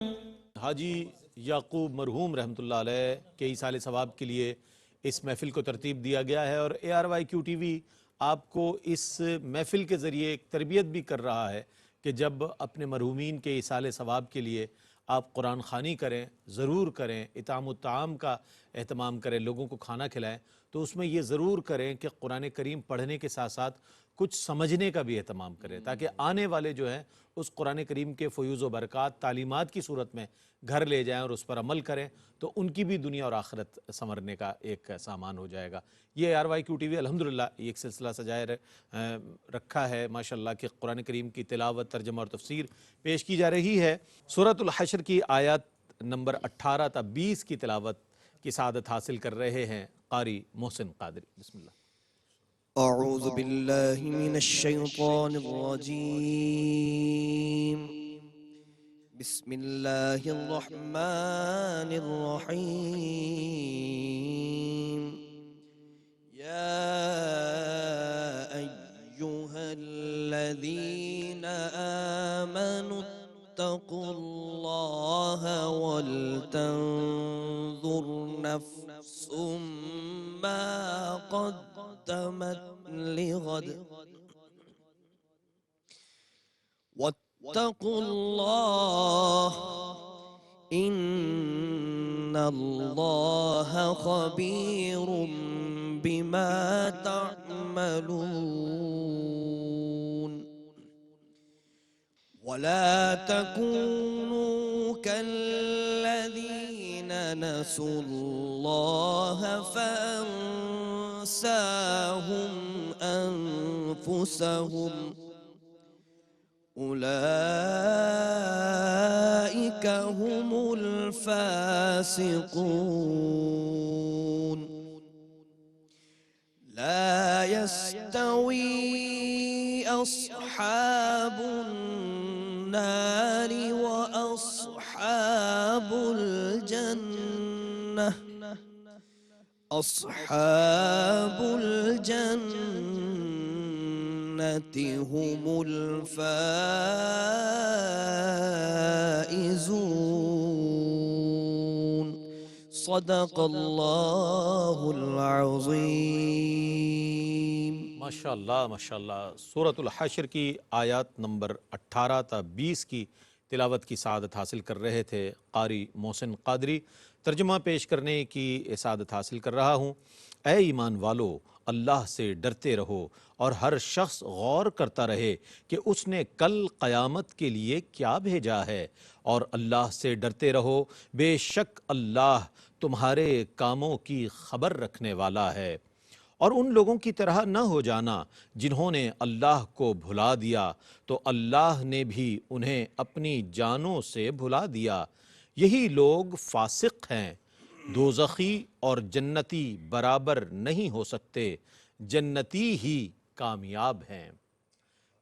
हाजी याकूब मरहूम रहमतुल्लाह अलैह के इसाल सवाब के लिए इस महफ़िल को तरतीब दिया गया है और ARYQ TV आपको इस महफ़िल के ज़रिए एक तरबियत भी कर रहा है कि जब अपने मरहूमीन के इसाल सवाब के लिए आप कुरान ख़ानी करें, ज़रूर करें, इताम ताम का एहतमाम करें, लोगों को खाना खिलाएं, तो उसमें ये ज़रूर करें कि कुरान करीम पढ़ने के साथ साथ कुछ समझने का भी एहतमाम करें, ताकि आने वाले जो हैं उस कुरान करीम के फ़यूज़ व बरक़ात तालीमात की सूरत में घर ले जाएं और उस पर अमल करें, तो उनकी भी दुनिया और आखिरत संवरने का एक सामान हो जाएगा। ये ARYQ TV अल्हम्दुलिल्लाह एक सिलसिला सजाए रखा है माशाअल्लाह कि कुरान करीम की तिलावत, तर्जुमा और तफसीर पेश की जा रही है। सूरतुल हश्र की आयत नंबर 18 ता 20 की तिलावत की सआदत हासिल कर रहे हैं कारी मोहसिन कादरी। बिस्मिल्लाह। अऊज़ु बिल्लाहि मिनश शैतानिर रजीम। बिस्मिल्लाहिर रहमानिर रहीम। या अय्युहल्लज़ीना आमनु तक़ुल्लाहा वल तंज़ुर नफ्सुम मा क़द्दमत लिग़द वत्तक़ुल्लाह इन्नल्लाहा ख़बीरुम बिमा तअमलून। वला तकूनू कल्लज़ीन नसुल्लाह फअंसाहुम अनफुसहुम उलाइका हुमुल फासिकून। ला यस्तवी अस्हाबुन नारि व अस्हाबुल जन्नह अस्हाबुल जन्नति हुमुल फाइज़ून। सदक़ल्लाहुल अज़ीम। माशाअल्लाह माशाअल्लाह। सूरतुल हश्र की आयत नंबर 18 ता 20 की तिलावत की सआदत हासिल कर रहे थे कारी मोहसिन कादरी। तर्जुमा पेश करने की सआदत हासिल कर रहा हूँ। ए ईमान वालो, अल्लाह से डरते रहो और हर शख्स गौर करता रहे कि उसने कल क़यामत के लिए क्या भेजा है, और अल्लाह से डरते रहो, बेशक अल्लाह तुम्हारे कामों की खबर रखने वाला है। और उन लोगों की तरह न हो जाना जिन्होंने अल्लाह को भुला दिया, तो अल्लाह ने भी उन्हें अपनी जानों से भुला दिया। यही लोग फासिक हैं। दोज़खी और जन्नती बराबर नहीं हो सकते, जन्नती ही कामयाब हैं।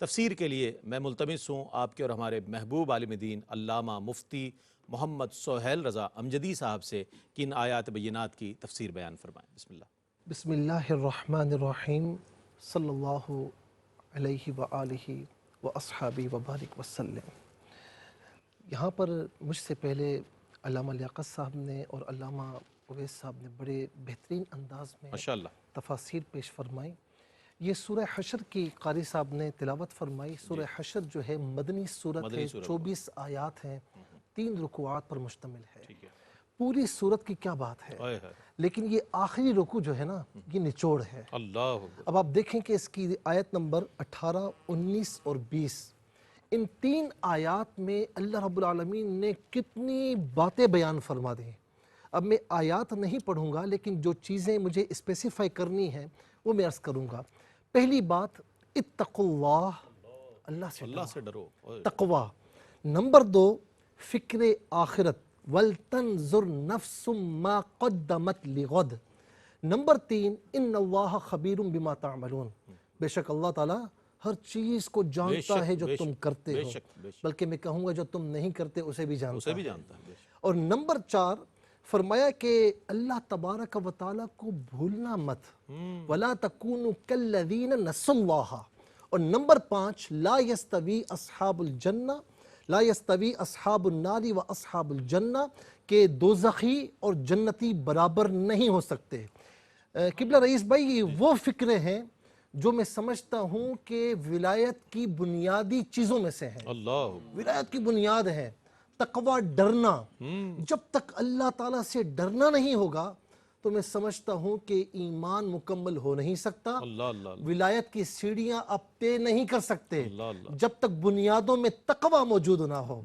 तफसीर के लिए मैं मुल्तमिस हूँ आपके और हमारे महबूब आलिम दीन अल्लामा मुफ्ती मोहम्मद सोहेल रज़ा अमजदी साहब से कि इन आयात बय्यिनात की तफसीर बयान फरमाएँ। बिस्मिल्लाह। बिस्मिल्लाहिर्रहमानिर्रहीम। सल्लल्लाहु अलैहि व आलिहि व अस्हाबी व बारिक वसल्लम। यहाँ पर मुझसे पहले अल्लामा लियाक़त साहब ने और अल्लामा उवैस साहब ने बड़े बेहतरीन अंदाज में माशाअल्लाह। तफासिर पेश फरमाई। ये सूरह हश्र की कारी साहब ने तिलावत फरमाई। सूरह हश्र जो है मदनी सूरत है, मदनी सूरत 24 आयात हैं, 3 रुकुआत पर मुश्तमिल है। ठीक है। पूरी सूरत की क्या बात है, हाय हाय। लेकिन ये आखिरी रुकू जो है ना, ये निचोड़ है। अल्लाह अकबर। अब आप देखें कि इसकी आयत नंबर 18, 19 और 20, इन 3 आयात में अल्लाह रब्बुल आलमीन ने कितनी बातें बयान फरमा दी। अब मैं आयात नहीं पढ़ूंगा, लेकिन जो चीज़ें मुझे स्पेसिफाई करनी है वो मैं अर्ज़ करूँगा। पहली बात, इत्तक़ुल्लाह, अल्लाह से डरो। तक़वा। नंबर 2, फ़िक्र आखिरत, वल तंज़ुर नफ्सुम मा क़द्दमत लिग़द। नंबर 3, इन्नल्लाह ख़बीरुम बिमा तअमलून, बेशक अल्लाह ताला हर चीज़ को जानता है जो तुम करते हो, बल्कि मैं कहूँगा जो तुम नहीं करते उसे भी जानता है। और नंबर 4 फरमाया कि अल्लाह तबारक व तआला को भूलना मत, वला तकूनु कल्लज़ीना नसुल्लाह। और नंबर 5, ला यस्तवी अस्हाबुल जन्ना ला यस्तवी अस्हाबुन नारी व अस्हाबुल जन्ना, के दोज़खी और जन्नती बराबर नहीं हो सकते। किबला रईस भाई, ये वो फ़िक्रें हैं जो मैं समझता हूँ कि विलायत की बुनियादी चीज़ों में से हैं। अल्लाह, विलायत की बुनियाद है तकवा, डरना। जब तक अल्लाह ताला से डरना नहीं होगा तो मैं समझता हूँ कि ईमान मुकम्मल हो नहीं सकता। अल्लाह अल्लाह विलायत की सीढ़ियां आप तय नहीं कर सकते अल्लाह अल्लाह। जब तक बुनियादों में तकवा मौजूद ना हो।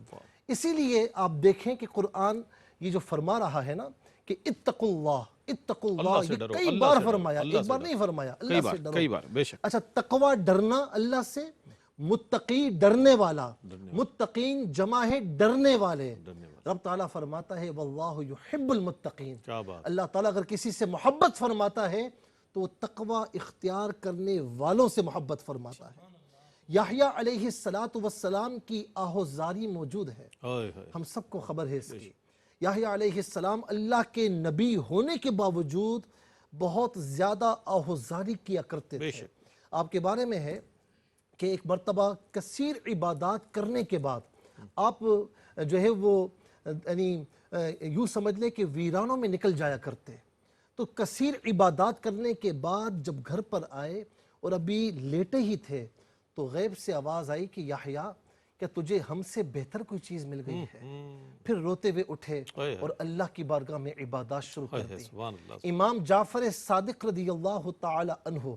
इसीलिए आप देखें कि कुरान ये जो फरमा रहा है ना कि इत्तकुल्लाह, इत्तकुल्लाह, अल्लाह से ये डरो, कई अल्लाह बार से डरो, फरमाया, अल्लाह एक से बार डरो। नहीं फरमाया, कई अल्लाह बार, से डरो। कई बार, बेशक। अच्छा, तकवा डरना अल्लाह से, मुत्तकी डरने वाला, मुत्तकीन जमा है डरने वाले। रब ताला फरमाता है वल्लाहु युहिब्बुल मुत्तकीन। क्या बात। अल्लाह ताला अगर किसी से मोहब्बत फरमाता है तो वो तकवा इख्तियार करने वालों से मोहब्बत फरमाता है। याहया अलैहिस्सलातु वस्सलाम की आहोजारी मौजूद है, हाय हाय। हम सबको खबर है इसकी। याहया अलैहिस्सलाम अल्लाह के नबी होने के बावजूद बहुत ज़्यादा आहोजारी किया करते थे। बेशक। आपके बारे में है कि एक मर्तबा कसीर इबादत करने के बाद आप जो है वो यानी यूँ समझ लें कि वीरानों में निकल जाया करते। तो कसीर इबादत करने के बाद जब घर पर आए और अभी लेटे ही थे तो गैब से आवाज़ आई कि याहया, क्या तुझे हमसे बेहतर कोई चीज़ मिल गई है? फिर रोते हुए उठे हाय और अल्लाह की बारगाह में इबादत शुरू कर हाय, दी। सुभान अल्लाह। इमाम जाफ़र सादिक रज़ियल्लाहु ताला अन्हु,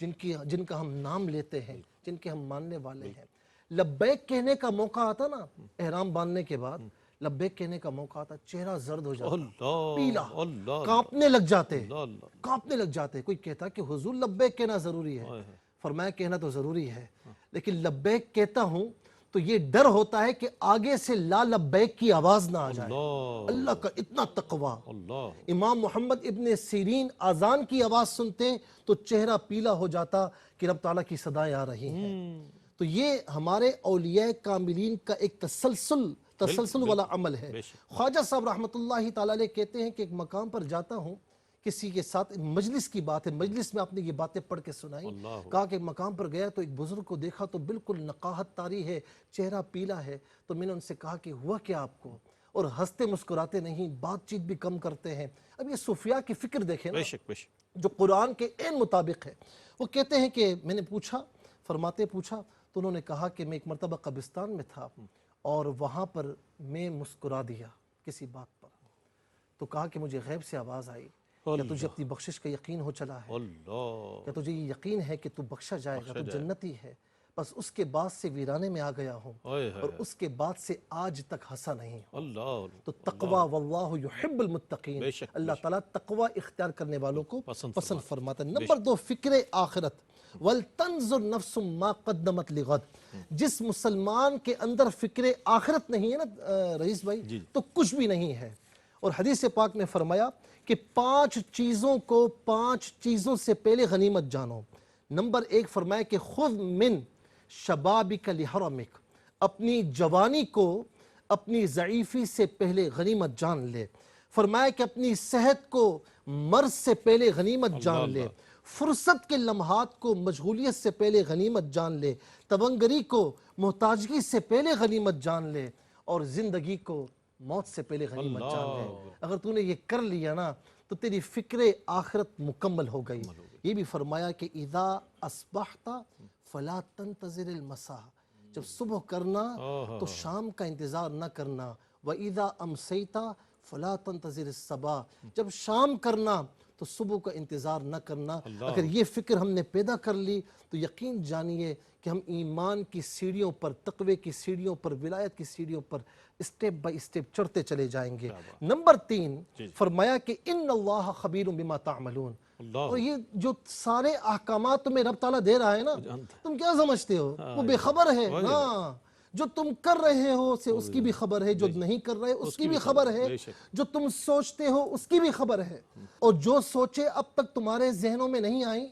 जिनका हम नाम लेते हैं, जिनके हम मानने वाले हैं, लब्बैक कहने का मौका आता ना, एहराम बांधने के बाद लब्बैक कहने का मौका आता, चेहरा जर्द हो जाता, अल्लाह पीला, अल्लाह कांपने लग जाते, अल्लाह अल्लाह। कांपने लग जाते। कोई कहता कि हुजूर लब्बैक कहना जरूरी है। हाय हाय। फरमाया कहना तो जरूरी है, लेकिन लब्बैक कहता हूं तो ये डर होता है कि आगे से ला लब्बैक की आवाज ना आ जाए। अल्लाह अल्लाह का इतना तकवा। अल्लाह। इमाम मोहम्मद इब्ने सीरीन अजान की आवाज सुनते तो चेहरा पीला हो जाता कि रब ताला की सदाएं आ रही हैं। तो ये हमारे औलिया कामिलीन का एक तसलसल वाला अमल है। ख्वाजा साहब रहमतुल्लाहि ताला अलैह कहते हैं कि एक मकाम पर जाता हूँ, किसी के साथ मजलिस की बात है, मजलिस में आपने ये बातें पढ़ के सुनाई। कहा कि मकाम पर गया तो एक बुजुर्ग को देखा तो बिल्कुल नकाहत तारी है, चेहरा पीला है। तो मैंने उनसे कहा कि हुआ क्या आपको? और हंसते मुस्कुराते नहीं, बातचीत भी कम करते हैं। अब ये सूफिया की फिक्र देखें ना, बेशक बेशक। जो कुरान के एन मुताबिक है। वो कहते हैं कि मैंने पूछा, पूछा तो उन्होंने कहा कि मैं एक मरतबा कब्रिस्तान में था और वहाँ पर मैं मुस्कुरा दिया किसी बात पर। तो कहा कि मुझे गैब से आवाज़ आई, क्या तुझे अपनी बख्शिश का यकीन हो चला है? अल्लाह। क्या तुझे ये यकीन है कि तू बख्शा जाएगा, तू जन्नती है? बस उसके बाद से वीराने में आ गया हूँ और उसके बाद से आज तक हंसा नहीं हूँ। अल्लाह। तो तकवा, वल्लाहु युहिब्बुल मुत्तकीन, बेशक, अल्लाह ताला तकवा इख्तियार करने वालों को पसंद फरमाता है। नंबर 2, फिक्र आखिरत, वल तंजुर नफ्सुम मा क़द्दमत लिग़द। जिस मुसलमान के अंदर फिक्र आखिरत नहीं है ना रईस भाई, तो कुछ भी नहीं है। और हदीस पाक में फरमाया कि 5 चीज़ों को 5 चीज़ों से पहले गनीमत जानो। नंबर 1 फरमाया कि खुद मिन शबाबिक लिहरमिक, अपनी जवानी को अपनी ज़ईफ़ी से पहले गनीमत जान ले। फरमाया कि अपनी सेहत को मर्ज से पहले गनीमत जान ले, फुर्सत के लम्हात को मशगूलियत से पहले गनीमत जान ले, तवंगरी को मोहताजगी से पहले गनीमत जान ले, और ज़िंदगी को मौत से पहले गनीमत जान ले। अगर तूने ये कर लिया ना तो तेरी फिक्र आखिरत मुकम्मल हो गई। ये भी फरमाया कि इज़ा अस्बहता फला तंतज़िरिल मसा, जब सुबह करना तो शाम का इंतज़ार न करना। व इज़ा अमसैता फला तंतज़िरिस सबा, जब शाम करना तो सुबह का इंतज़ार न करना। अगर ये फ़िक्र हमने पैदा कर ली तो यकीन जानिए कि हम ईमान की सीढ़ियों पर, तक़वे की सीढ़ियों पर, विलायत की सीढ़ियों पर स्टेप बाय स्टेप चढ़ते चले जाएंगे। नंबर 3 फरमाया कि इन्नल्लाह खबीरुम बिमा तामलून। और ये जो सारे अहकामात तुम्हें रब ताला दे रहा है ना, तुम क्या समझते हो वो बेखबर है ना? जो तुम कर रहे हो से उसकी भी खबर है, जो नहीं कर रहे उसकी भी खबर है, जो तुम सोचते हो उसकी भी खबर है, और जो सोचे अब तक तुम्हारे जहनों में नहीं आई,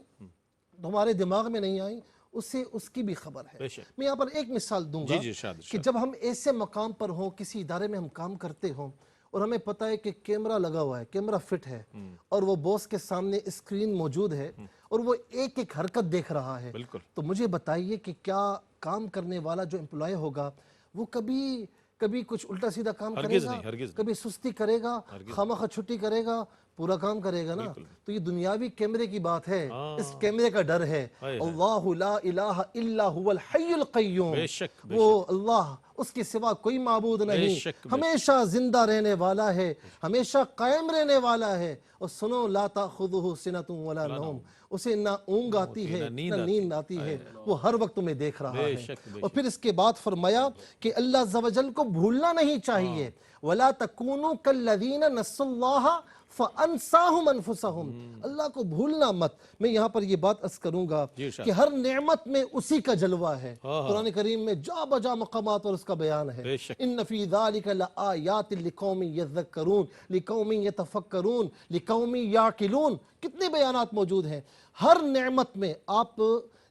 तुम्हारे दिमाग में नहीं आई, उसे उसकी भी खबर है। मैं यहाँ पर एक मिसाल दूंगा कि जब हम ऐसे मकाम पर हों, किसी इदारे में हम काम करते हों और हमें पता है कि कैमरा लगा हुआ है, कैमरा फिट है, और वो बॉस के सामने स्क्रीन मौजूद है और वो एक एक हरकत देख रहा है, तो मुझे बताइए कि क्या काम करने वाला जो एम्प्लॉय होगा वो कभी कभी कुछ उल्टा सीधा काम हरगिज़ करेगा, नहीं, हरगिज़ नहीं। कभी सुस्ती करेगा, खामखा छुट्टी करेगा, पूरा काम करेगा ना। तो ये दुनियावी कैमरे की बात है, इस कैमरे का डर है। हाय हाय। अल्लाहु ला इलाहा इल्ला हुवल हय्युल क़य्यूम, बेशक वो अल्लाह, उसके सिवा कोई माबूद नहीं, बेशक, हमेशा जिंदा रहने वाला है, हमेशा कायम रहने वाला है। और सुनो, ला ताखुदुहु सिनतुन वला नौम, उसे ना ऊँग आती है ना नींद आती है, वो हर वक्त तुम्हें देख रहा है। बेशक, और फिर इसके बाद फरमाया कि अल्लाह अज़्ज़ व जल को भूलना नहीं चाहिए। वला तकूनु कल्लज़ीना नस्सुल्लाह फ़अनसाहुम अनफुसहुम, अल्लाह को भूलना मत। मैं यहाँ पर ये बात अर्ज़ करूँगा जी इरशाद। कि हर नेमत में उसी का जलवा है। हाँ, हाँ। कुरान करीम में जा बजा मकामात पर उसका बयान है। बेशक। इन्न फ़ी ज़ालिका लआयातिन लिक़ौमिन यज़्ज़क्करून लिक़ौमिन यतफ़क्करून लिक़ौमिन याक़िलून, कितने बयानात मौजूद हैं। हर नेमत में आप,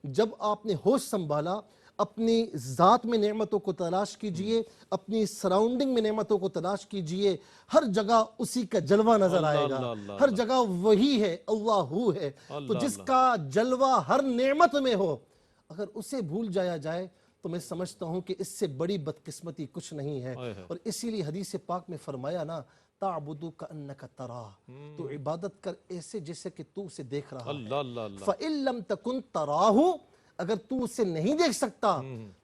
जब आपने होश संभाला, अपनी ज़ात में नेमतों को तलाश कीजिए, अपनी सराउंडिंग में नेमतों को तलाश कीजिए, हर जगह उसी का जलवा नजर अल्लाह, आएगा। अल्लाह, अल्लाह, हर जगह वही है, अल्लाहू है। तो अल्लाह, जिसका जलवा हर नेमत में हो, अगर उसे भूल जाया जाए तो मैं समझता हूँ कि इससे बड़ी बदकिस्मती कुछ नहीं है। हाय हाय। और इसीलिए हदीस पाक में फरमाया ना, ताबुदु कअन्नका तराह, तू इबादत कर ऐसे जैसे कि तू उसे देख रहा है। अल्लाह अल्लाह अल्लाह। फ़इल्लम तकुन तराहु, अगर तू उसे नहीं देख सकता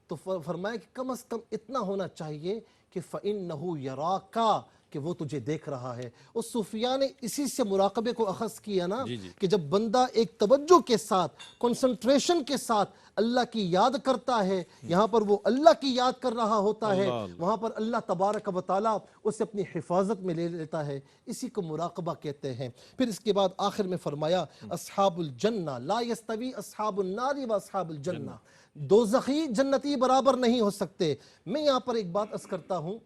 तो फरमाया कि कम से कम इतना होना चाहिए कि फ़इन्नहु यराका, कि वो तुझे देख रहा है। उस सूफिया ने इसी से मुराकबे को अखज़ किया ना, जी, जी। कि जब बंदा एक तवज्जो के साथ, कंसंट्रेशन के साथ अल्लाह की याद करता है, यहाँ पर वो अल्लाह की याद कर रहा होता है, अल्लाह, अल्लाह। वहाँ पर अल्लाह तबारक व तआला उसे अपनी हिफाजत में ले लेता है। इसी को मुराकबा कहते हैं। फिर इसके बाद आखिर में फरमाया, अस्हाबुल जन्ना ला यस्तवी अस्हाबुन नारी व अस्हाबुल जन्ना, दोज़खी जन्नती बराबर नहीं हो सकते। मैं यहाँ पर एक बात अर्ज़ करता हूँ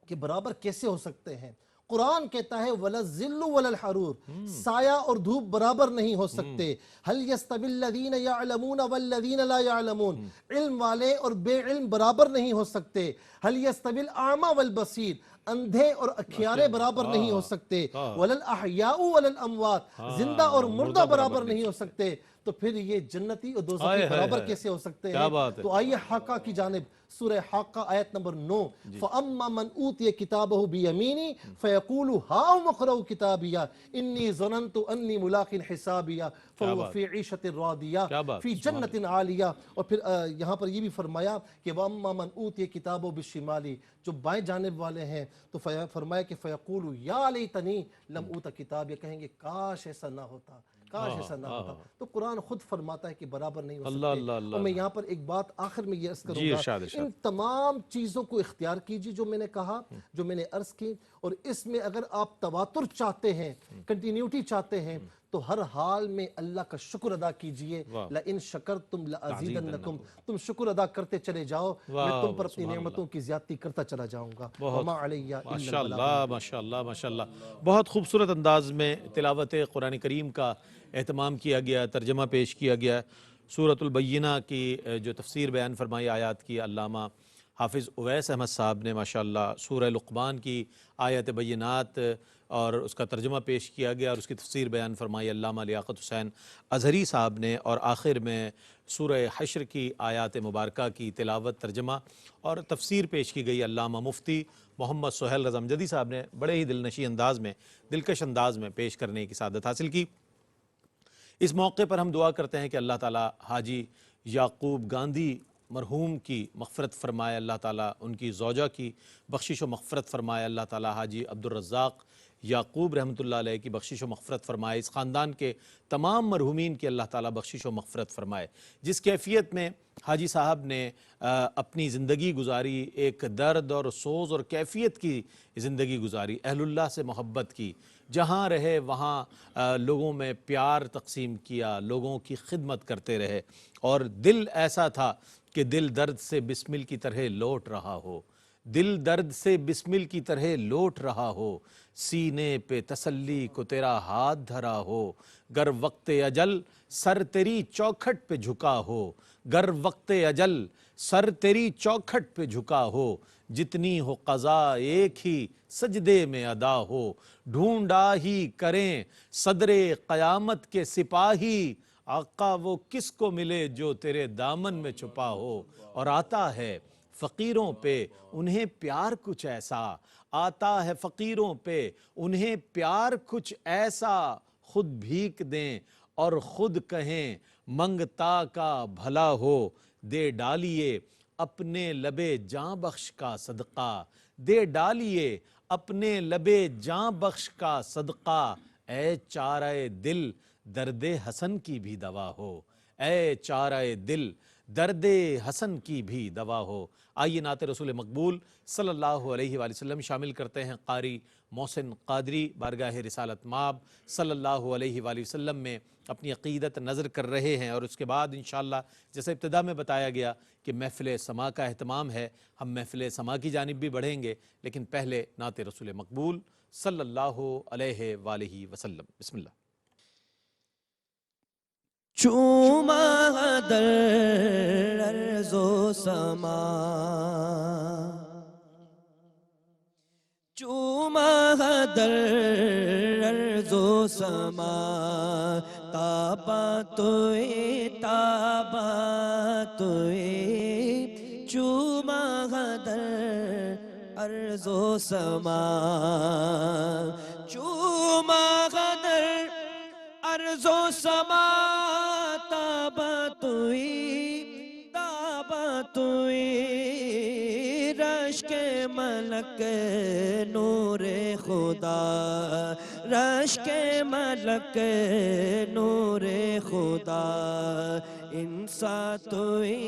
कि बराबर कैसे हो सकते हैं। कुरान कहता है वला ज़िल्लु वलल हरूर, साया और धूप बराबर नहीं हो सकते। हल यस्तविल लज़ीना यअलमून वल्लज़ीना ला यअलमून, इल्म वाले और बेइल्म बराबर नहीं हो सकते। हल यस्तविल आमा वल बसीर, अंधे और अखियारे बराबर नहीं हो सकते। वलल अहयाउ वलल अमवात, जिंदा और मुर्दा बराबर नहीं हो सकते। तो फिर ये जन्नती और दोज़खी हाय, हाय, बराबर हाय। कैसे हो सकते क्या हैं? बात है। तो आइए हाका की जानिब, सूरह हाका आयत नंबर 9, फ़अम्मा मन ऊतिय किताबहु बियमीनी फ़यक़ूलु हाउम इक़रऊ किताबिया इन्नी ज़नन्तु अन्नी मुलाक़िन हिसाबिया फ़हुव फ़ी ईशतिन रादिया क्या बात, फ़ी जन्नतिन आलिया। और फिर यहाँ पर ये भी फरमाया कि वअम्मा मन ऊतिय किताबहु बिशिमाली, जो बाएं जानिब वाले हैं तो फरमाया कि फ़यक़ूलु या लैतनी लम ऊता किताबिया, कहेंगे काश ऐसा ना होता, काश ऐसा ना होता। तो कुरान खुद फरमाता है कि बराबर नहीं हो अल्लाह, सकते। अल्लाह, और अल्लाह, मैं यहाँ पर एक बात आखिर में ये अर्ज़ जी करूँगा, इरशाद, इरशाद। इन तमाम चीज़ों को इख्तियार कीजिए जो मैंने कहा, जो मैंने अर्ज़ की। और इसमें अगर आप तवातुर चाहते हैं, कंटिन्यूटी चाहते हैं, तो हर हाल में अल्लाह का शुक्र अदा कीजिए। वाह। ला इन शकरतुम लअज़ीदन्नकुम, तुम शुक्र अदा करते चले जाओ, वाह, मैं तुम पर वाह, अपनी सुभान नेमतों की ज़्यादती करता चला जाऊँगा। बहुत वमा अलैया इल्लल माशाल्लाह माशाल्लाह माशाल्लाह। बहुत खूबसूरत अंदाज में तिलावत कुरान करीम का एहतमाम किया गया, तर्जमा पेश किया गया। सूरतुल बय्यिना की जो तफसीर बयान फरमाई आयात की, अल्लामा हाफिज़ उवैस अहमद साहब ने माशाल्लाह सूरह लुक़मान की आयत बय्यिनात और उसका तर्जमा पेश किया गया और उसकी तफसीर बयान फरमाई अल्लामा लियाक़त हुसैन अज़हरी साहब ने। और आखिर में सूरह हश्र की आयात मुबारका की तिलावत, तर्जमा और तफसीर पेश की गई। अल्लामा मुफ्ती मोहम्मद सुहेल रज़ा अमजदी साहब ने बड़े ही दिलनशी अंदाज में, दिलकश अंदाज में पेश करने की सादत हासिल की। इस मौके पर हम दुआ करते हैं कि अल्लाह ताला हाजी याकूब गांधी मरहूम की मग़फ़िरत फ़रमाए, अल्लाह ताला उनकी ज़ौजा की बख्शिश व मग़फ़िरत फ़रमाए, अल्लाह ताला हाजी अब्दुर रज़्ज़ाक़ याकूब रहमतुल्लाह अलैह की बख्शिश व मग़फ़िरत फ़रमाए। इस ख़ानदान के तमाम मरहूमीन की अल्लाह ताला बख्शिश व मग़फ़िरत फ़रमाए। जिस कैफ़ियत में हाजी साहब ने अपनी ज़िंदगी गुजारी, एक दर्द और सोज़ और कैफ़ियत की ज़िंदगी गुजारी, अहलुल्लाह से मोहब्बत की, जहाँ रहे वहाँ लोगों में प्यार तक़सीम किया, लोगों की खिदमत करते रहे। और दिल ऐसा था कि दिल दर्द से बिस्मिल की तरह लौट रहा हो, दिल दर्द से बिस्मिल की तरह लौट रहा हो, सीने पे तसल्ली को तेरा हाथ धरा हो, गर वक्त अजल सर तेरी चौखट पे झुका हो, गर वक्त अजल सर तेरी चौखट पे झुका हो, जितनी हो क़ज़ा एक ही सजदे में अदा हो, ढूंढा ही करें सदरे क़यामत के सिपाही, आका वो किसको मिले जो तेरे दामन में छुपा हो। और आता है फ़कीरों पे उन्हें प्यार कुछ ऐसा, आता है फ़कीरों पे उन्हें प्यार कुछ ऐसा, खुद भीख दें और खुद कहें मंगता का भला हो, दे डालिए अपने लबे जां बख्श का सदका, दे डालिए अपने लबे जां बख्श का सदका, ए चाराए दिल दर्दे हसन की भी दवा हो, ए चाराए दिल दर्दे हसन की भी दवा हो। आइए नाते रसूल मकबूल सल्लल्लाहु अलैहि वसल्लम शामिल करते हैं कारी मोहसिन कादरी बारगाह रिसालत माब सल्लल्लाहु अलैहि वसल्लम में अपनी अक़ीदत नज़र कर रहे हैं। और उसके बाद इंशाअल्लाह जैसे इब्तिदा में बताया गया कि महफ़िल समा का अहतमाम है, हम महफ़िल समा की जानिब भी बढ़ेंगे, लेकिन पहले नाते रसूल मकबूल सल्लल्लाहु अलैहि वसल्लम। बिस्मिल्लाह। चूमा दर अर्ज़ो समा, चूमा दर अर्ज़ो समा, ताबा तोए चूमा दर अर्ज़ो समा, चूमा दर अर्ज़ो समा, ताबा तुई रश के मलक नूरे खुदा, रश के मलक नूरे खुदा, इंसा तुई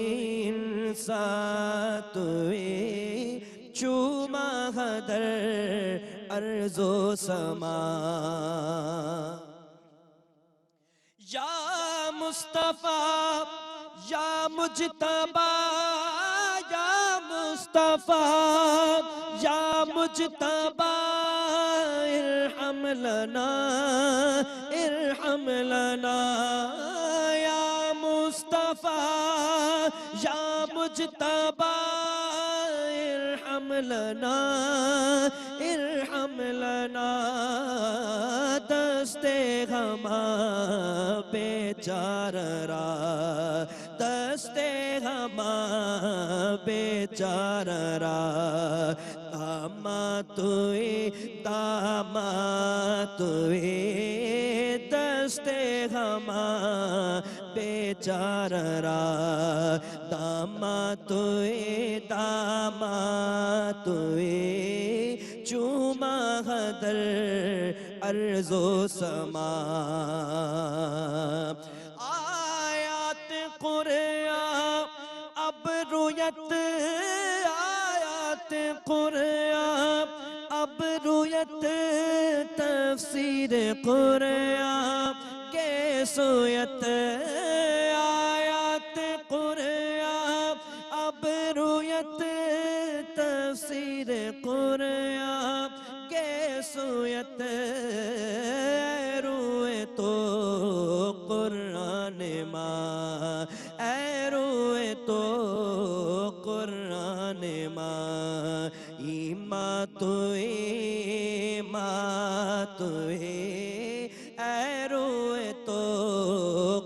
चूमा दर अर्ज़ो समा। या मुस्तफ़ा या मुजतबा, या मुस्तफ़ा या मुजतबा, इरहम लना या मुस्तफ़ा या मुजतबा, इरहम लना दस्ते गमा बेचारा, दस्ते गमा बेचारा, दामा तुई दस्ते गमा बेचारा, दामा तुई चूमा दर अर्ज़ो समा। आयात कुरान अब रुयत, आयात कुरान अब रुयत, तफसीर कुरान के सोयत, आयात कुरान अब रुयत, तफसीर कुरान के सोयत, रोए तो कुरान माँ, रोए तो कुरान माँ, ईमां तुए रोए तो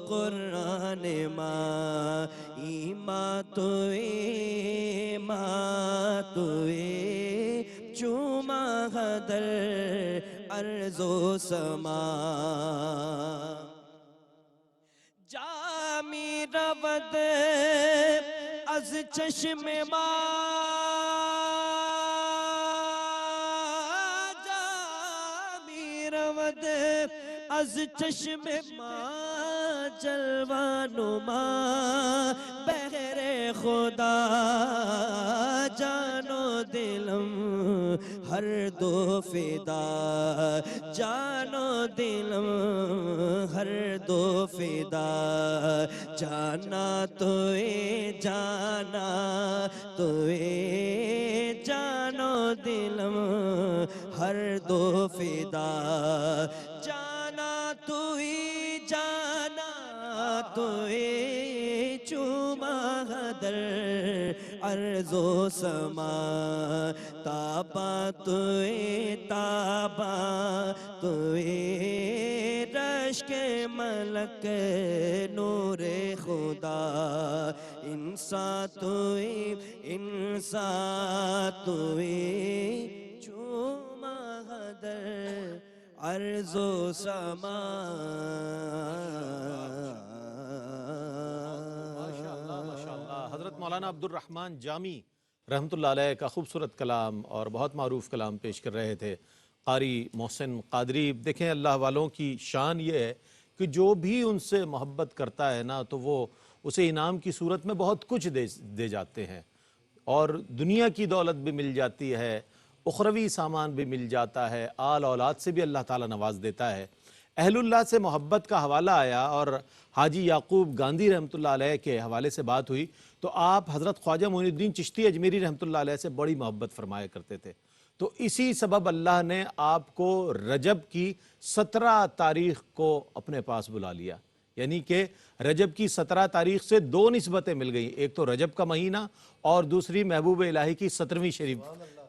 कुरान माँ, ईमां तुए चूमा दर अर्ज़ो समा। जामी रवद अज चश्मे जामी रवद अज चश्मे जलवानुमा, बहरे खुदा जानो दिलम हर दो फिदा, जानो दिलम हर दो फिदा, जाना तुए जानो दिलम हर दो फिदा, जाना तुई चूमा दर अर्ज़ो समा, ताबा तुई रश के मलक नूरे खुदा, इंसान तुए चूमा हदर अर्ज़ो समा। माशाअल्लाह। हज़रत मौलाना अब्दुल रहमान जामी रहमतुल्लाह अलैह का खूबसूरत कलाम और बहुत मारूफ कलाम पेश कर रहे थे कारी मोहसिन कादरी। देखें, अल्लाह वालों की शान ये है कि जो भी उनसे मोहब्बत करता है ना, तो वो उसे इनाम की सूरत में बहुत कुछ दे जाते हैं, और दुनिया की दौलत भी मिल जाती है, उखरवी सामान भी मिल जाता है, आल औलाद से भी अल्लाह ताला नवाज देता है। अहलुल्लाह से मोहब्बत का हवाला आया और हाजी याकूब गांधी रहमतुल्लाह अलैह के हवाले से बात हुई, तो आप हज़रत ख्वाजा मोइनुद्दीन चिश्ती अजमेरी रहमतुल्लाह अलैह से बड़ी मोहब्बत फरमाया करते थे। तो इसी सबब अल्लाह ने आपको रजब की 17 तारीख को अपने पास बुला लिया, यानी कि रजब की 17 तारीख से दो निस्बतें मिल गई, एक तो रजब का महीना और दूसरी महबूब इलाही की 17वीं शरीफ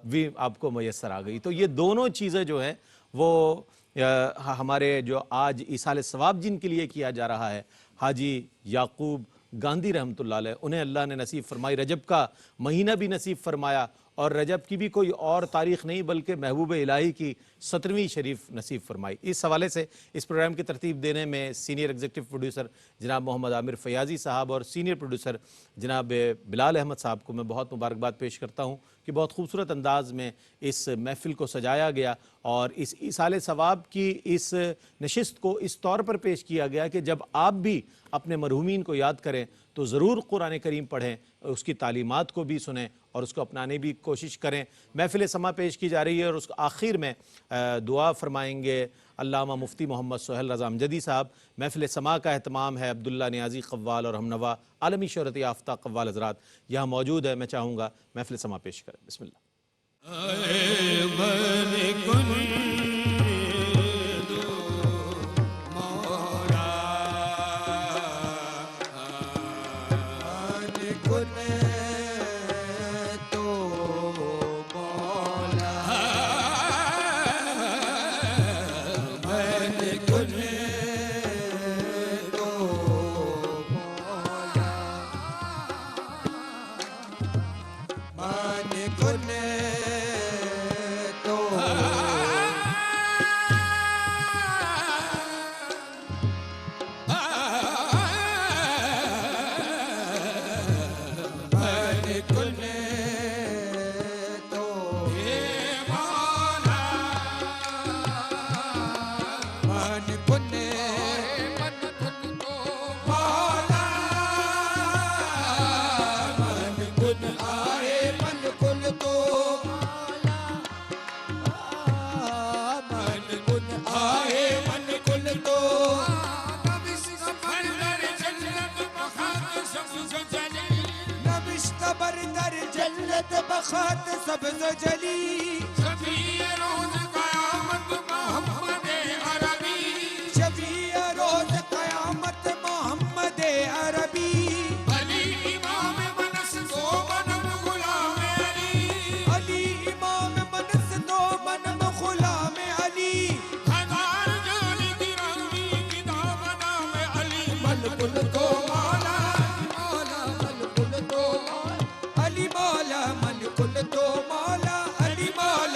भी आपको मैसर आ गई। तो ये दोनों चीज़ें जो हैं वो हमारे जो आज इसाले सवाब जिनके लिए किया जा रहा है, हाजी याकूब गांधी रहमतुल्लाह अलैह, उन्हें अल्लाह ने नसीब फरमाई, रजब का महीना भी नसीब फरमाया, और रजब की भी कोई और तारीख़ नहीं बल्कि महबूब इलाही की 17वीं शरीफ नसीब फरमाई। इस हवाले से इस प्रोग्राम की तरतीब देने में सीनियर एग्जीक्यूटिव प्रोड्यूसर जनाब मोहम्मद आमिर फयाजी साहब और सीनियर प्रोड्यूसर जनाब बिलाल अहमद साहब को मैं बहुत मुबारकबाद पेश करता हूँ कि बहुत खूबसूरत अंदाज में इस महफ़िल को सजाया गया और इस इसाले सवाब की इस नशिस्त को इस तौर पर पेश किया गया कि जब आप भी अपने मरहूमीन को याद करें तो ज़रूर कुरान करीम पढ़ें, उसकी तालीमात को भी सुनें और उसको अपनाने की कोशिश करें। महफ़िल समा पेश की जा रही है और उसको आखिर में दुआ फरमाएंगे अल्लामा मुफ्ती मोहम्मद सोहेल रज़ा अमजदी साहब। महफ़िल समा का एहतमाम है अब्दुल्ला नियाज़ी कव्वाल और हमनवा आलमी शोहरत याफ्ता कव्वाल हज़रात यहाँ मौजूद है। मैं चाहूँगा महफ़िल समा पेश करें। बिस्मिल्लाह। बखात सब्ज़ जली शफीए रोज़ क़यामत मोहम्मद अरबी शफीए रोज़ क़यामत मोहम्मद अरबी अली इमाम मनस दो मनम गुलाम अली अली इमाम मनस दो मनम गुलाम अली हजार जान गिरामी की दामना में अली मलकुल तो मौला मौला मलकुल तो अली मौला मलकुल तो मौला अली मौला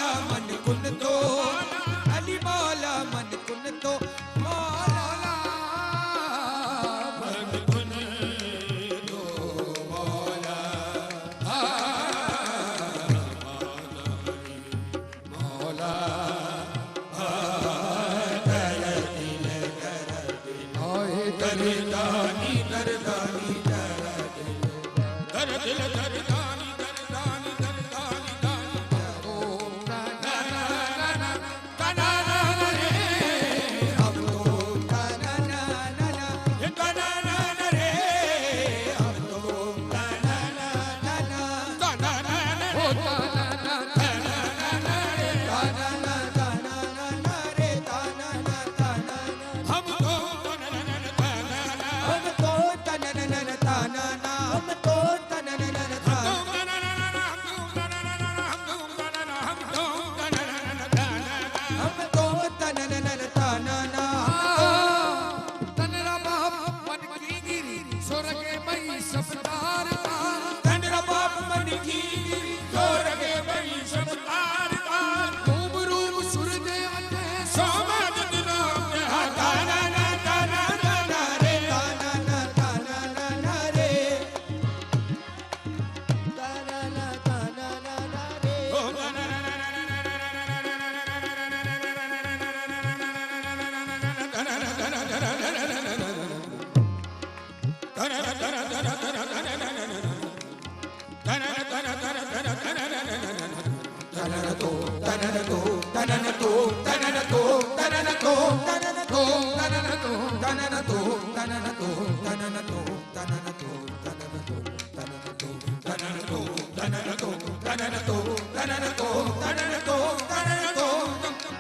तनन तोम तनन तोम तनन तोम तनन तोम तनन तोम तनन तोम तनन तोम तनन तोम तनन तोम तनन तोम तनन तोम तनन तोम तनन तोम तनन तोम तनन तोम तनन तोम तनन तोम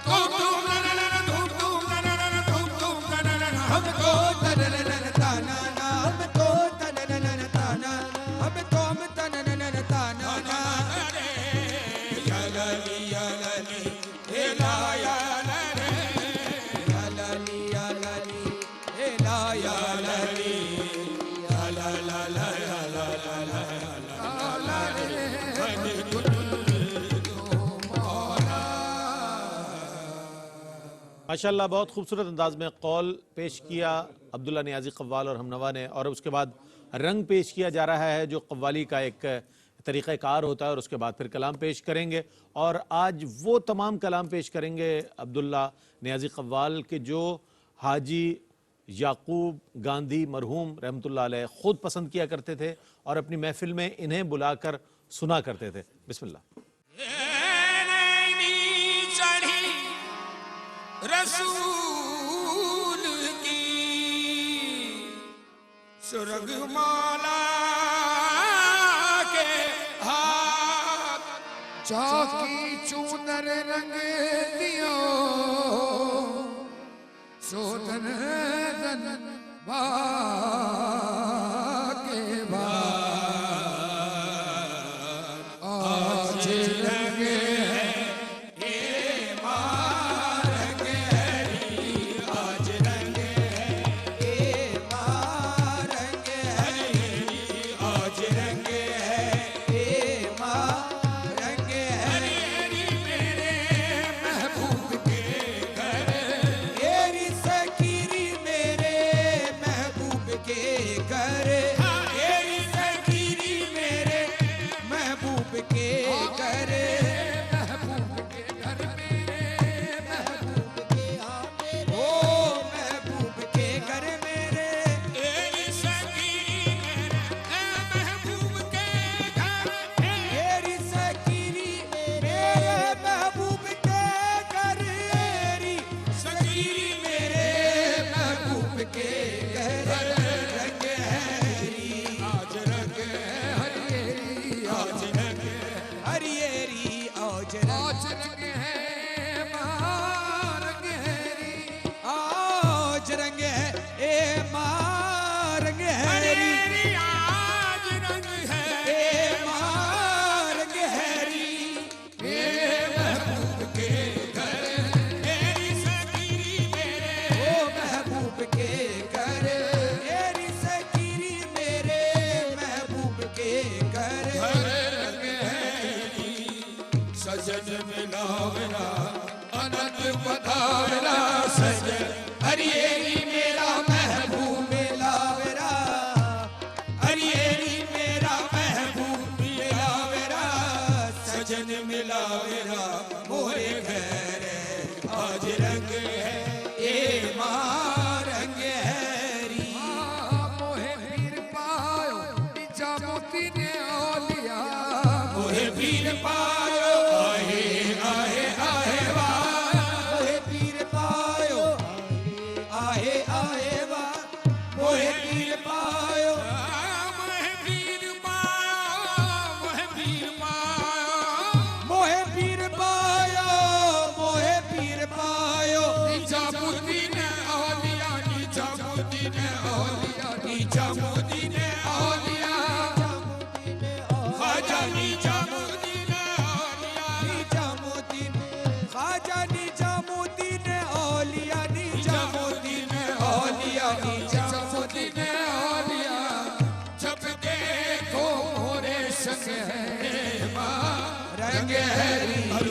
तोम तोम ननन तोम तोम ननन तोम तोम ननन हमको तनन ताना हमको तनन ताना हम तोम तनन ताना या लाली या लाली हे ला या लाली या लाली या लाली हे ला या लाली या ला ला ला या ला ला ला माशाल्लाह बहुत खूबसूरत अंदाज में कौल पेश किया अब्दुल्ला नियाज़ी कव्वाल और हमनवा ने, और उसके बाद रंग पेश किया जा रहा है जो कव्वाली का एक तरीक़ाकार होता है, और उसके बाद फिर कलाम पेश करेंगे। और आज वो तमाम कलाम पेश करेंगे अब्दुल्ला नियाज़ी कव्वाल के जो हाजी याकूब गांधी मरहूम रहमतुल्लाह अलैह ख़ुद पसंद किया करते थे और अपनी महफिल में इन्हें बुलाकर सुना करते थे। बिस्मिल्लाह। रसूल की सुरग माला के हाथ चौकी चूनर रंग दियो सोदन दन बा के बाद आज लगे सजन मिलावरा अनंत पधारा सजन हरियेरी मेरा महबूब मिलावरा हरियेरी मेरा महबूब मिलावरा सजन मिलावरा मोरे घर आज रंग है ए मां रंग हैरी मोहे पीर पायो निजा मोती ने ओलिया मोहे पीर पायो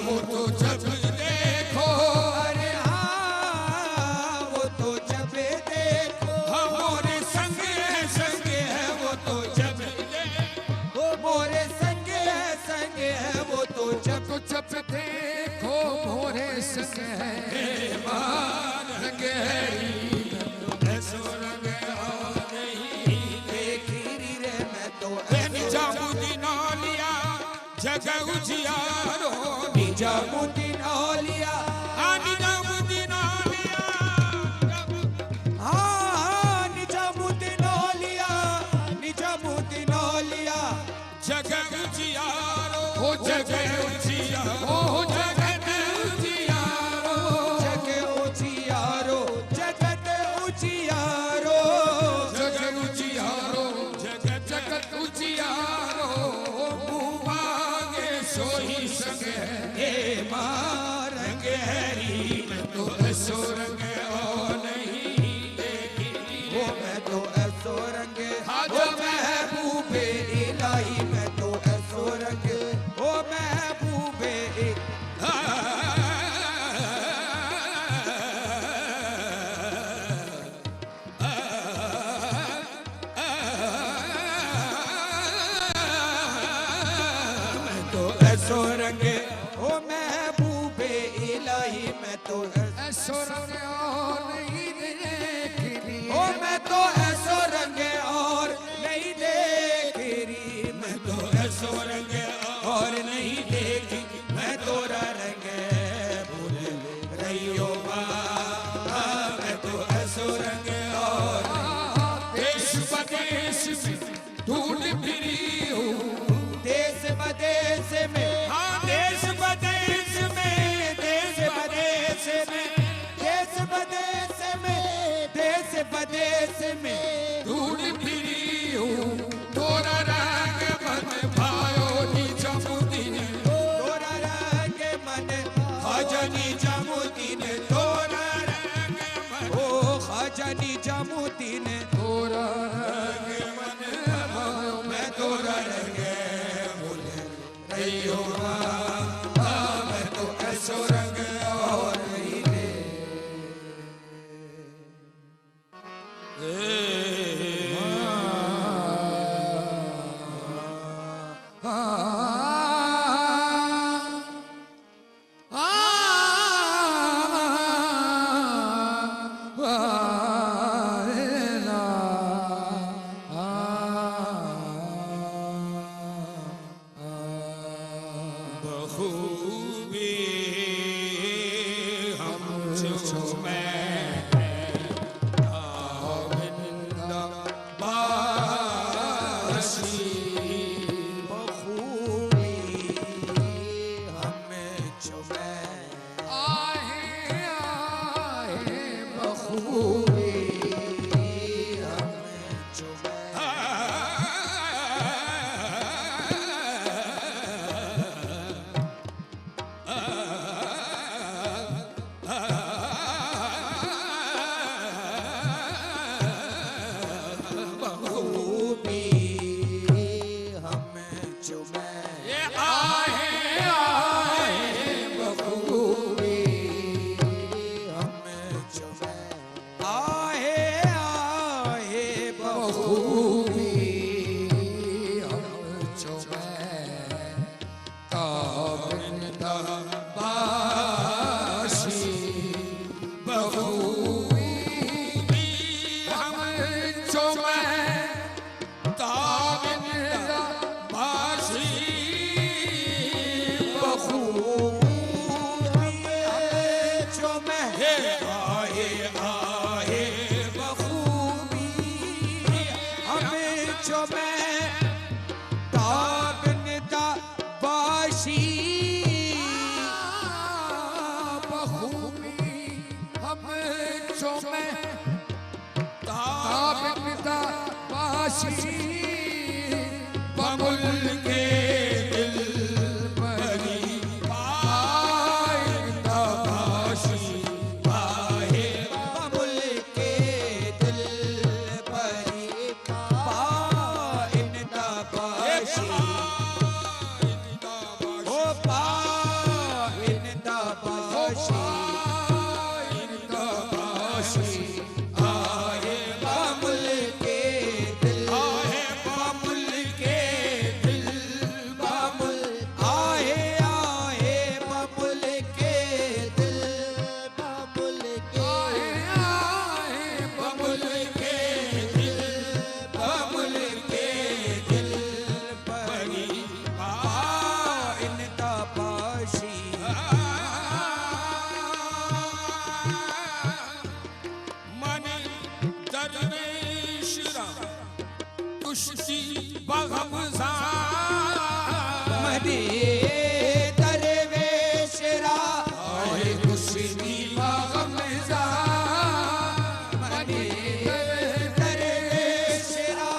वो तो जब देखो अरे हाँ वो तो जब देखो हमारे संग है वो तो जब देखो मोरे संग है वो तो जब देखो मोरे संग है रंग निजामुद्दीन औलिया जग उजियारो निजामुद्दीन औलिया नहीं मैं तो ऐसो रंग और नहीं देखी वो मैं तो ऐसो रंग हाँ ओ महबूबे इलाही मैं तो ऐसो रंग ओ महबूबे मैं तो ऐसो रंग ओ महबूबे इलाही मैं तो ऐसो रंग और नहीं देखी ओ मैं तो ऐसो रंग और नहीं देखी मैं तो ऐसो रंग और नहीं देखी मैं तोरा रंग भूल रही हो मैं तो ऐसो रंग और देश बदेश में ढूंढ फिरी हूँ देश बदेश में हाँ देश बदेश में देश बदेश में देश बदेश में देश बदेश में ढूंढ फिरी हूँ तोरा रंग मन भायो नी जमुदीन तोरा रंग मन खाजनी जमुदीन तोरा रंग मन ओ खाजनी जमुदीन तोरा रंग मन भायो मैं तोरा रंग भूल रही हो मैं तो ऐसो रंग और नहीं बखूबी हम बखूबी हमें छुपे आए आए बखूबी हमें छुपे बखूबी हमें छुपे ये आए आए बखूबी हमें छुपे आहे आहे बखूबी हम चुमे ताबिंदा बाशी बखूबी हम चुमे ताबिंदा बाशी बखूबी बखूबी हम चुमे ताबिंदा बाशी बबुल के दिल बरी आइंदा बाशी आइंदा बाशी आए बबुल के दिल आए बबुल के दिल बबुल आए आए बबुल के दिल बबुल के आए बबुल के दिल बबुल के दिल बरी आइंदा बाशी मन दरवेश कुश्ती बगमजा मदे दरवेश रा आए कुश्ती बगमजा मदे दरवेश रा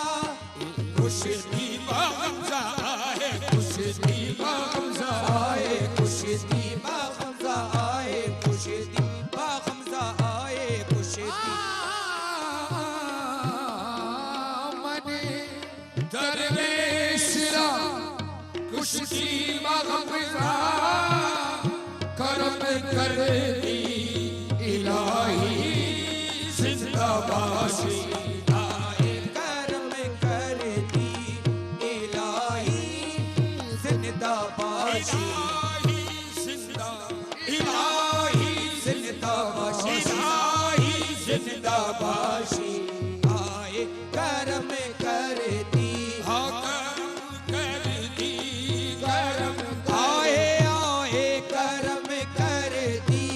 कुश्ती बगमजा आए कुश्ती बगमजा आए खुशी दी बाखजा आए खुशी कर दी इलाही जिंदाबाशी आए करम कर दी इलाही जिंदाबाशी इलाही जिंदाबाशी इलाही जिंदाबाशी आए करम कर दी हाँ कर दी करम आए आए करम कर दी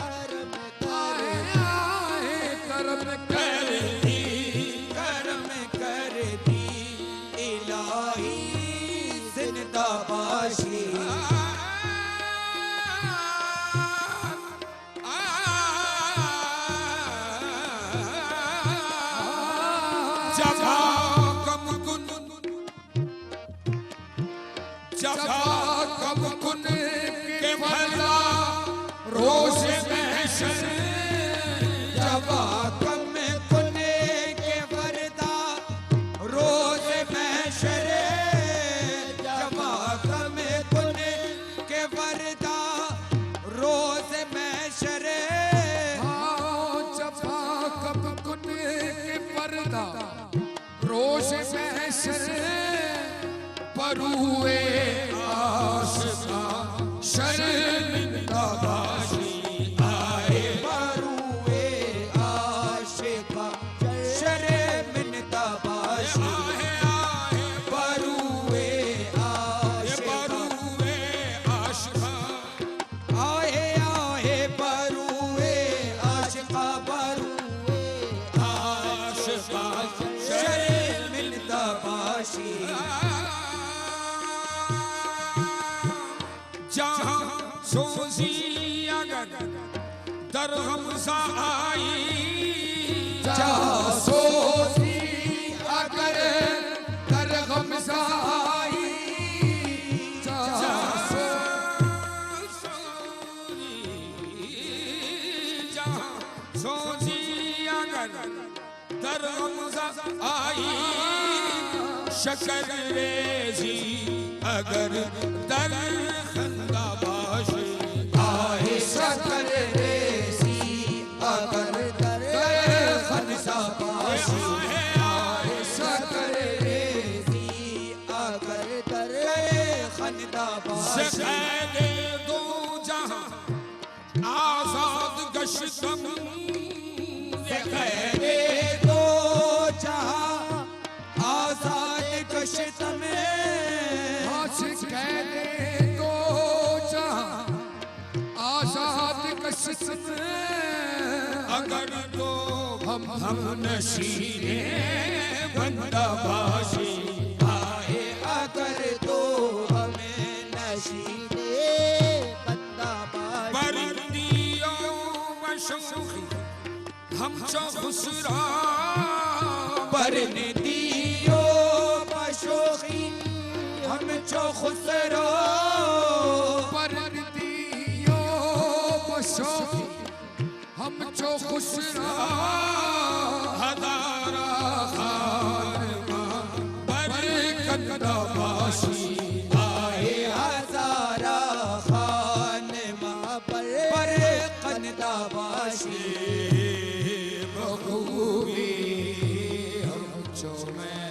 करम आए आए करम कर दी करम कर दी इलाही जिंदाबाशी कब कुन के भला रोज महशर जब कम कुन के वरदा रोज महशर जब कम कुन के वरदा रोज महशर जब कब कुन के पर्दा रोज महशर पर हुए आशिका शर्मिंदाबाशी आए बरुए आशिका शर्मिंदाबाशी बरुए आशिका आए आए बरुए आशिका बरुए आशिका शर्मिंदाबाशी जहाँ सोजी अगर दर हमजा आई जहाँ सोजी अगर दर हमजा आई जहाँ सोजी अगर दर हमजा आई शकर रेजी अगर दर खंदाबाशी आए शकर रेसी अगर दर खंदाबाशी आए शकर रेसी अगर दर खंदाबाशी शक़ैदे दो जहां आजाद गश्तम शक़ैदे दो जहां आजाद गश्त में शक़ैदे दो जहां आजाद गश्त में अगर तो हम नशीने बंदाबाशी आए अगर तो हमें नशीने बंदाबाशी बरिंदियों मशूखी हम चो खुसरा बरनिदियो बशोखी हम चो खुसरो बरिंदियों मशूखी हम चो खुसरा हजारा खानमा बरकंदाबाशी आए हजारा खानमा पर कंदाबाशी बखूबी हम चो में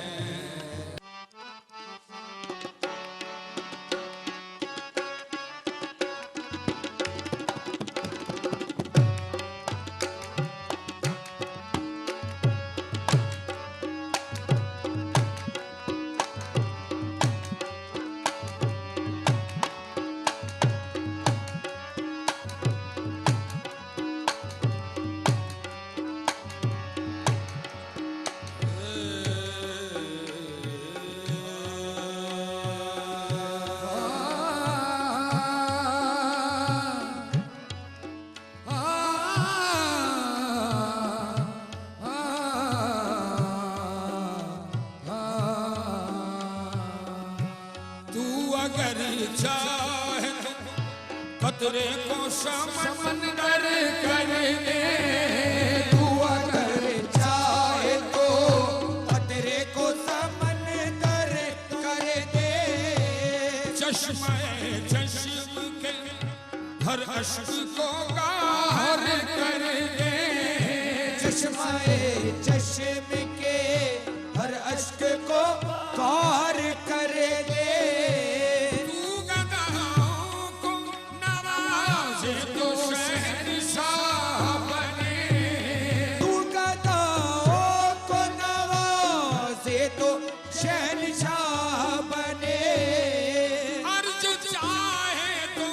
अगर चाहे खतरे को समंदर कर दे, तू अगर चाहे तो खतरे को समंदर कर दे। चश्मे चश्म के हर अश्क को गार कर दे, चश्माए चश्म के हर अश्क को पार कर दे। तू गदाओं को नवाजे तो शहंशाह बने, तू गदाओं को नवाजे तो शहंशाह बने। अर्ज चाहे तो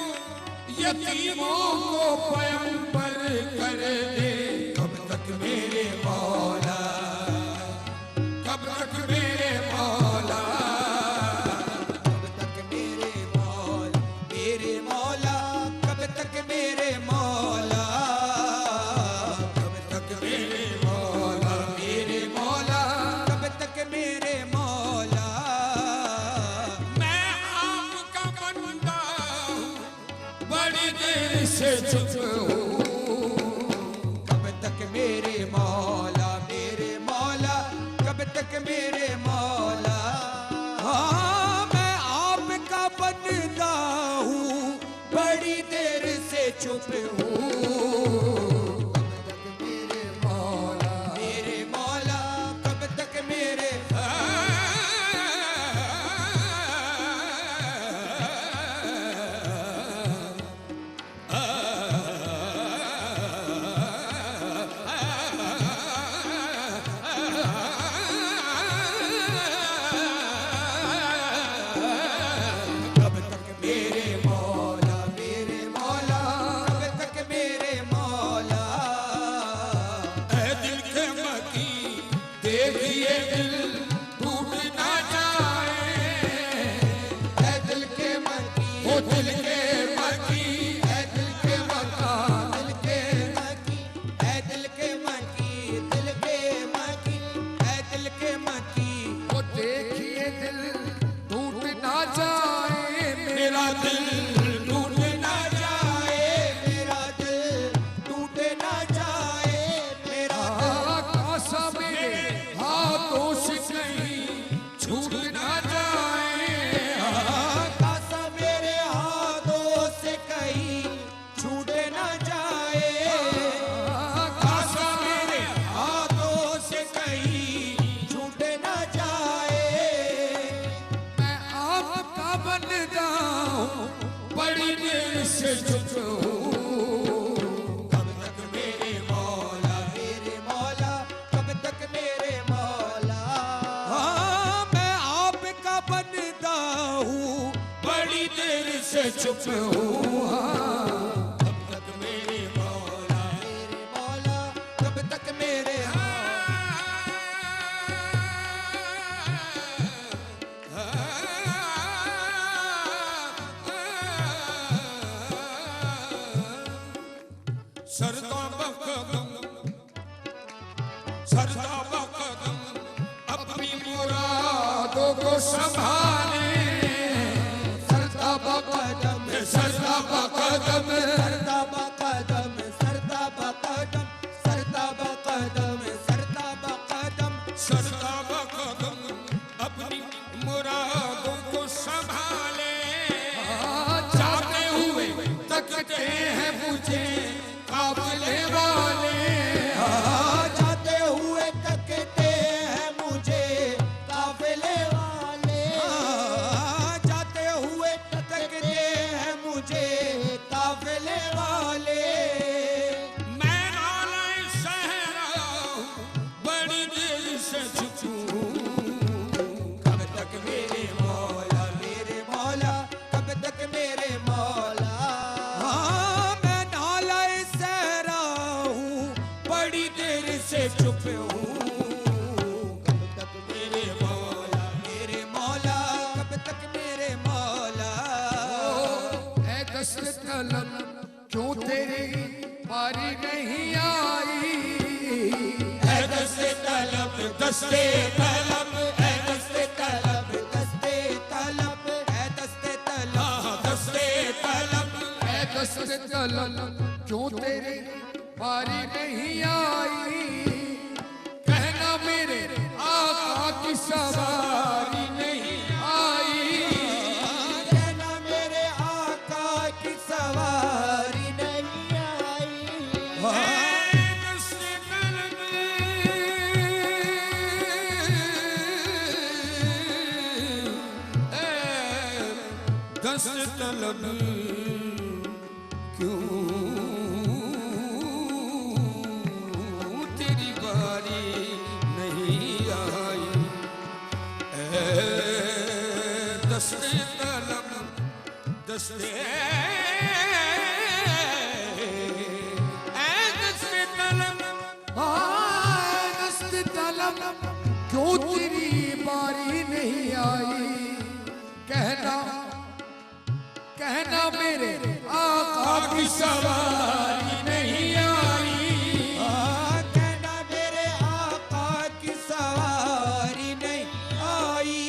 यतीमों को पैगंबर कर दे। कब तक मेरे मौला, कब तक मेरे मौला, कब तक मेरे मौला, मेरे मौला, कब तक मेरे मौला, कब तक मेरे मौला, मेरे मौला, कब तक मेरे मौला। मैं आपका बंदा हूँ, बड़ी देर से चुप हूँ। कब तक मेरे मौला, मेरे मौला, कब तक मेरे मौला। हाँ मैं आपका बंदा हूँ, बड़ी देर से चुप हूँ। कब तक मेरे मौला, मेरे मौला, कब तक मेरे कब तक मेरे मौला, मेरे मौला, कब तक मेरे मौला। ऐ दिल के मकी देखिए दिल टूट ना जाए, ऐ दिल के मकी, वो दिल के मकी, ऐ दिल के मका, दिल के मकी, ऐ दिल के मकी, दिल के मकी, ऐ दिल के मकी। वो देखिए दिल टूट ना जाए, मेरा दिल टूट ना जाए। मेरा दिल टूट ना जाए, मेरा दिल कासा मेरे हाथों से कहीं छूट ना जाए। कासा मेरे हाथों से कहीं छूट ना जाए। कासा मेरे हाथों से कहीं छूट ना जाए। मैं आपका बंदा हूँ, बड़ी देर से चुप हूँ। कब तक मेरे मौला, मेरे मौला, कब तक मेरे मौला। हाँ मैं आपका बंदा हूँ, बड़ी देर से चुप हूँ। कब तक मेरे मौला, मेरे मौला, कब तक मेरे सरदा बकदम, सरदा बकदम, अपनी मुरादों को संभाले। सरदा बकदम, सरदा बकदम, सरदा बकदम, सरदा बकदम, सरदा बकदम, सरदा बकदम। सरदा बकदम, अपनी मुरादों को संभाले। जाते हुए तकते हैं मुझे काबिले वाले। जाते हुए तकते हैं मुझे काफिले वाले। जाते हुए तकते हैं मुझे काफिले वाले। मैं नाले सहरा हूँ, बड़ी देर से चुप हूँ। कब तक मेरे मौला, मेरे मौला, कब तक मेरे मौला। हाँ मैं नालाए सहरा हूँ, बड़ी देर से चुप हूँ। कब तक मेरे मौला, मेरे मौला, कब तक मेरे मौला। ऐ दस्त तलब क्यों तेरी बारी नहीं आई। ऐ दस्ते तलब, दस्ते तलब, ऐ दस्ते तलब, दस्ते तलब, ऐ दस्ते तलब, दस्ते तलब। ऐ दस्त तलब क्यों तेरी बारी नहीं आई। कहना मेरे आका की सवारी नहीं आई। कहना मेरे आका की सवारी नहीं आई। दस्त तलब क्यों तेरी बारी नहीं आई ए दस्त तलब दस्ते क्यों तेरी बारी नहीं आई कहना कहना मेरे आका की सवारी नहीं आई कहना मेरे आका की सवारी नहीं आई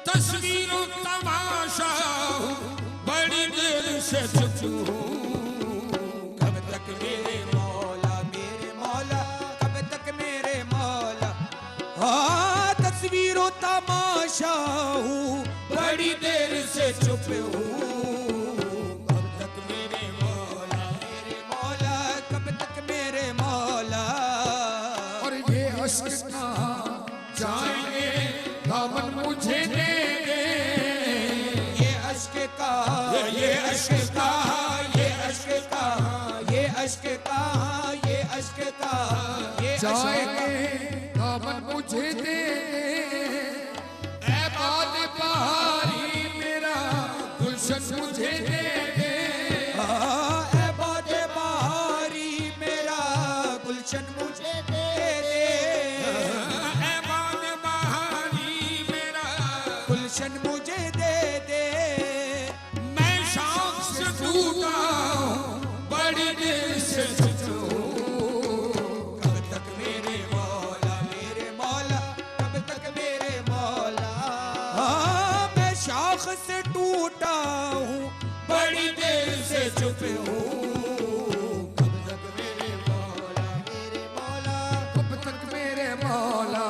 तस्वीरों तमाशा बड़ी देर से चुप हूँ कब तक मेरे मौला कब तक मेरे मौला हाँ तस्वीरों तमाशा हूँ बड़ी देर से चुप हूँ कब तक मेरे मौला कब तक मेरे मौला और ये अश्क कहाँ जाएंगे दामन मुझे दे दे ये अश्क कहाँ ये अश्क कहाँ ये अश्क कहाँ ये अश्क कहाँ ये अश्क कहाँ ये जाएंगे दामन मुझे दे दे ऐ बात बहारी मेरा गुलशन मुझे दे दे ए बादे बहारी मेरा गुलशन मुझे दे दे ए बादे बहारी मेरा गुलशन मुझे दे दे मैं शौक से टूटा हूँ बड़ी देर से कब तक मेरे मौला कब तक मेरे मौला हाँ मैं शौक से टूटा हूँ बड़ी देर से चुप हूँ कब तक मेरे मौला कब तक मेरे मौला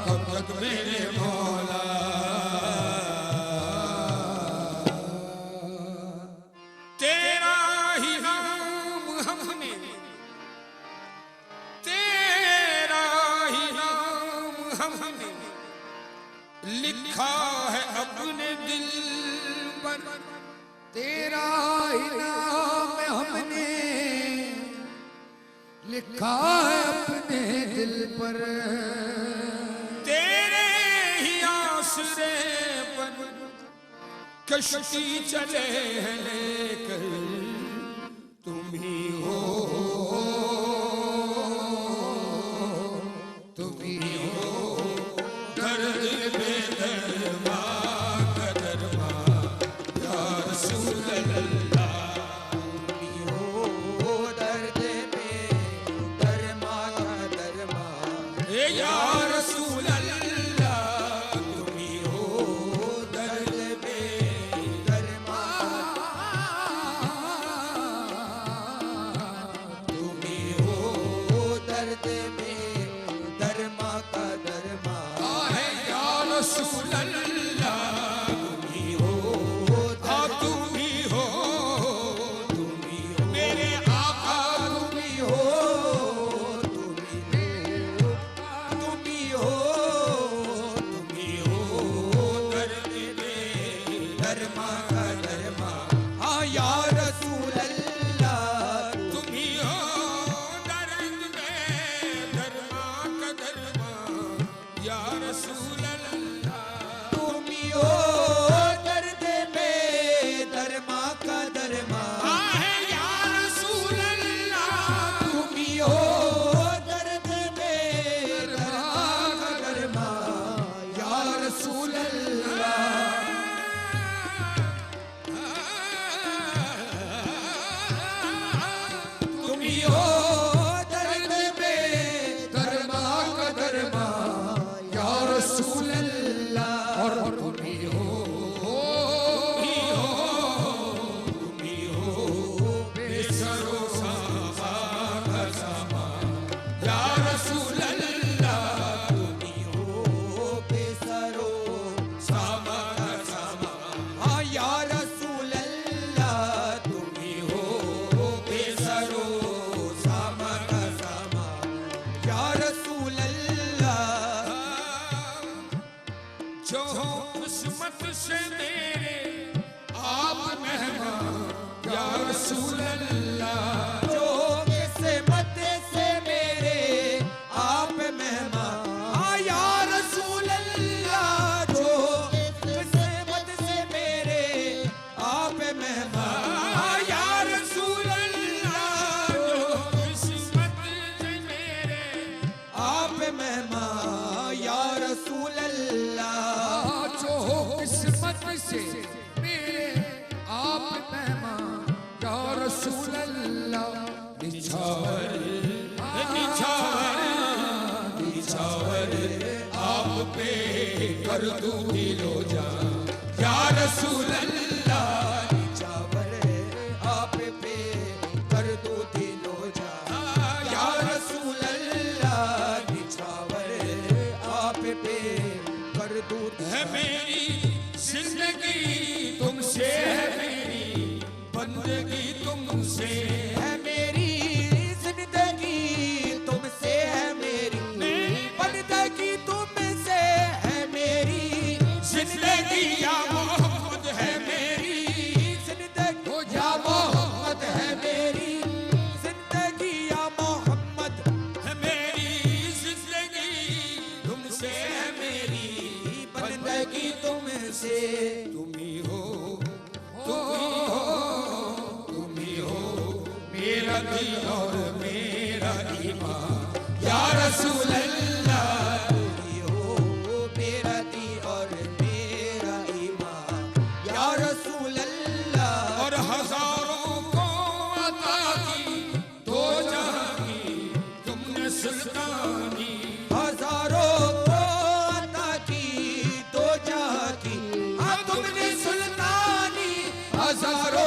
कब तक मेरे मौला तेरा ही नाम हमने तेरा ही नाम हमने लिखा है अपने दिल पर तेरा ही नाम हमने लिखा है अपने दिल पर तेरे ही आसरे पर कश्ती चले हैं लेकर तुम ही हो तुम ही हो दर्द बेदरमा कदरमा या रसूल अल्लाह तुम ही हो दर्द बेदरमा कदरमा या रसूल अल्लाह तुम ही हो दर्द बेदरमा तुम ही हो दर्द बेदरमा का दरमा है या रसूल अल्लाह तुम ही हो तुम ही हो मेरे आका तुम ही हो तुम ही हो दर्द दरमा का दरमा हाँ या रसूल अल्लाह तुम ही हो दर्द दरमा का दरमा या रसूल अल्लाह तुम ही हो दर्द दरमा का दरमा है या रसूल अल्लाह तुम ही हो दर्द दरमा का दरमा या रसूल अल्लाह तुम ही हो दर्द दरमा का दरमा या रसूल अल्लाह और तुम ही हो बेसरो सामा का सामा या रसूल अल्लाह तुम ही हो बेसरो सामा का सामा हाँ या रसूल अल्लाह तुम ही हो बेसरो निछावर निछावर निछावर आप पे कर दूं दिलो जा या रसूल अल्लाह निछावर आप पे कर दूं दिलो जा या रसूल अल्लाह निछावर आप पे कर दूं है मेरी जिंदगी तुमसे है मेरी बंदगी तुमसे है मेरी जिंदगी तुमसे है मेरी बंदगी तुमसे है मेरी जिंदगी या मोहम्मद है मेरी जिंदगी या मोहम्मद है मेरी जिंदगी या मोहम्मद है मेरी जिंदगी तुमसे है मेरी बंदगी तुमसे तुम ही हो मेरा दिल और मेरा ईमान या रसूल अल्लाह तुम ही हो मेरा दिल और मेरा ईमान या रसूल अल्लाह और हजारों को अता की दो जहां की तुमने सुल्तानी हजारों को अता की दो जहां की हाँ तुमने सुल्तानी हजारों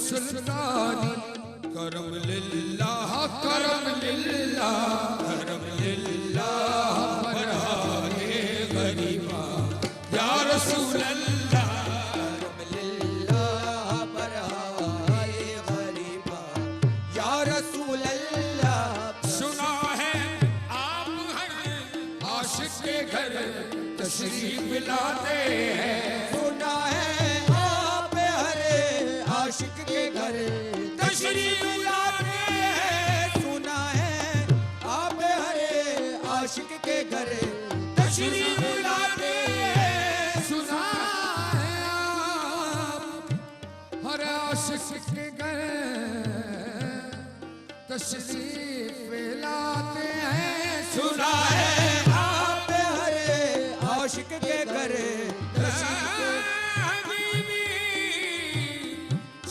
सुल्तानी करम लिल्लाह करम लिल्लाह करम लिल्लाह बरहाए गरीबा या रसूल अल्लाह करम लिल्लाह बरहाए गरीबा या रसूल अल्लाह सुना है आप हर आशिक के घर तशरीफ लाते हैं सुना है आशिक के घर तशरीफ लाते हैं सुना है आप हरे आशिक के घर तशरीफ लाते हैं सुना है आप हर आशिक के घर तशरीफ लाते हैं सुना है आप हरे आशिक के घर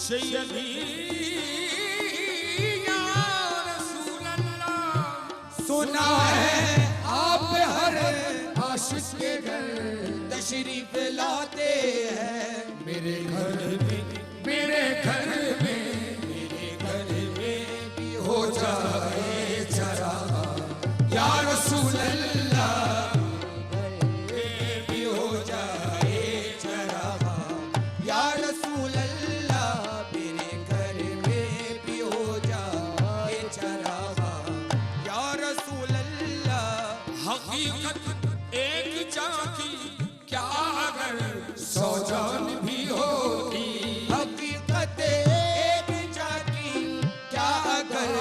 सैयदी या रसूल अल्लाह सुना है आप हर आशिक के घर तशरीफ लाते हैं मेरे घर में मेरे घर में मेरे घर में भी हो जाए जरा या रसूल अल्लाह भी हो जाए जरा या रसूल हकीकत एक जाती क्या अगर सौ जान भी होती हकीकत एक जाती क्या अगर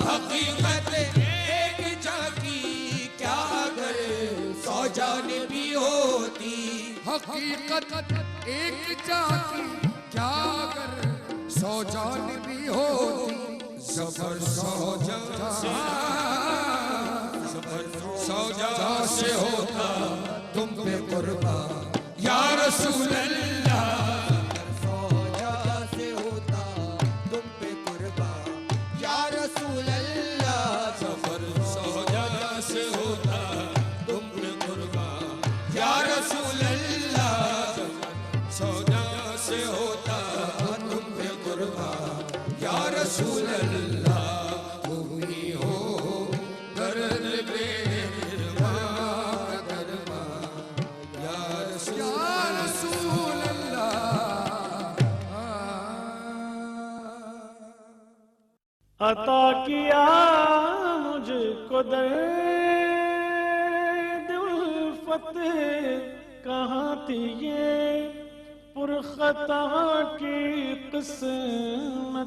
हकीकत एक जाती क्या अगर सौ जान भी होती हकीकत एक जाती क्या अगर सौ जान भी होती सफर सौजा से होता तुम पे कुर्बान या रसूल अल्लाह सौजा से होता तुम पे कुर्बान या रसूल अल्लाह सफर सौजा से होता तुम पे कुर्बान या रसूल अल्लाह सौजा से होता तुम पे कुर्बान या रसूल अल्लाह तुम ही हो दर्द रसूल अल्लाह अता किया मुझको दर्द उल्फत कहाँ थी ये पुरखता की किस्मत